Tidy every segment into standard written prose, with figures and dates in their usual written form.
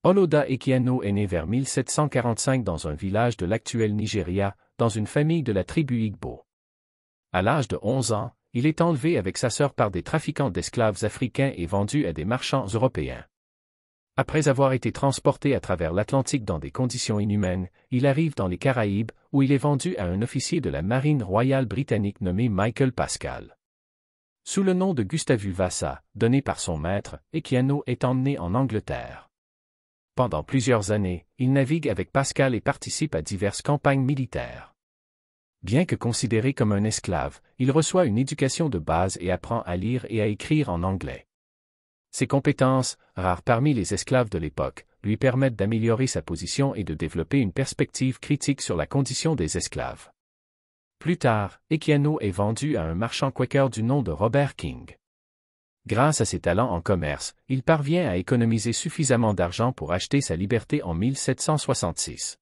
Oloda Equiano est né vers 1745 dans un village de l'actuel Nigeria, dans une famille de la tribu Igbo. À l'âge de 11 ans, il est enlevé avec sa sœur par des trafiquants d'esclaves africains et vendu à des marchands européens. Après avoir été transporté à travers l'Atlantique dans des conditions inhumaines, il arrive dans les Caraïbes, où il est vendu à un officier de la marine royale britannique nommé Michael Pascal. Sous le nom de Gustavus Vassa, donné par son maître, Equiano est emmené en Angleterre. Pendant plusieurs années, il navigue avec Pascal et participe à diverses campagnes militaires. Bien que considéré comme un esclave, il reçoit une éducation de base et apprend à lire et à écrire en anglais. Ses compétences, rares parmi les esclaves de l'époque, lui permettent d'améliorer sa position et de développer une perspective critique sur la condition des esclaves. Plus tard, Equiano est vendu à un marchand quaker du nom de Robert King. Grâce à ses talents en commerce, il parvient à économiser suffisamment d'argent pour acheter sa liberté en 1766.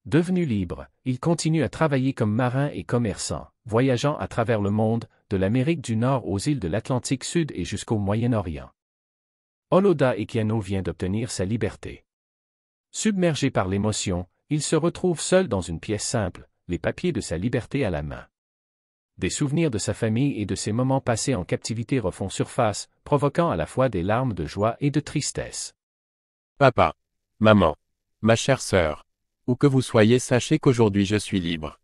Devenu libre, il continue à travailler comme marin et commerçant, voyageant à travers le monde, de l'Amérique du Nord aux îles de l'Atlantique Sud et jusqu'au Moyen-Orient. Oloda Equiano vient d'obtenir sa liberté. Submergé par l'émotion, il se retrouve seul dans une pièce simple, les papiers de sa liberté à la main. Des souvenirs de sa famille et de ses moments passés en captivité refont surface, provoquant à la fois des larmes de joie et de tristesse. Papa, maman, ma chère sœur, où que vous soyez, sachez qu'aujourd'hui je suis libre.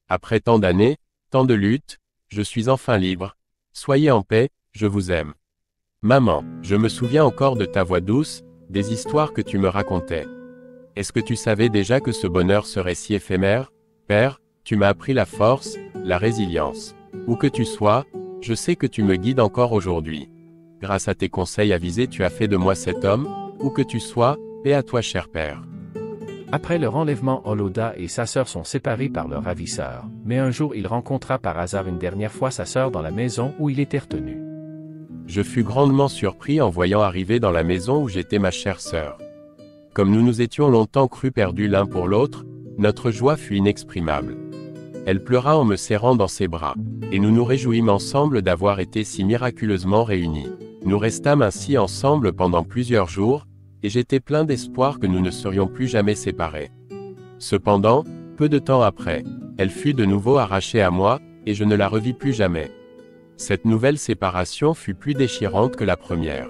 Après tant d'années, tant de luttes, je suis enfin libre. Soyez en paix, je vous aime. Maman, je me souviens encore de ta voix douce, des histoires que tu me racontais. Est-ce que tu savais déjà que ce bonheur serait si éphémère? Père, tu m'as appris la force, la résilience. Où que tu sois, je sais que tu me guides encore aujourd'hui. Grâce à tes conseils avisés, tu as fait de moi cet homme, où que tu sois, paix à toi cher père. Après leur enlèvement, Oloda et sa sœur sont séparés par leur ravisseur, mais un jour il rencontra par hasard une dernière fois sa sœur dans la maison où il était retenu. Je fus grandement surpris en voyant arriver dans la maison où j'étais ma chère sœur. Comme nous nous étions longtemps crus perdus l'un pour l'autre, notre joie fut inexprimable. Elle pleura en me serrant dans ses bras, et nous nous réjouîmes ensemble d'avoir été si miraculeusement réunis. Nous restâmes ainsi ensemble pendant plusieurs jours, et j'étais plein d'espoir que nous ne serions plus jamais séparés. Cependant, peu de temps après, elle fut de nouveau arrachée à moi, et je ne la revis plus jamais. Cette nouvelle séparation fut plus déchirante que la première.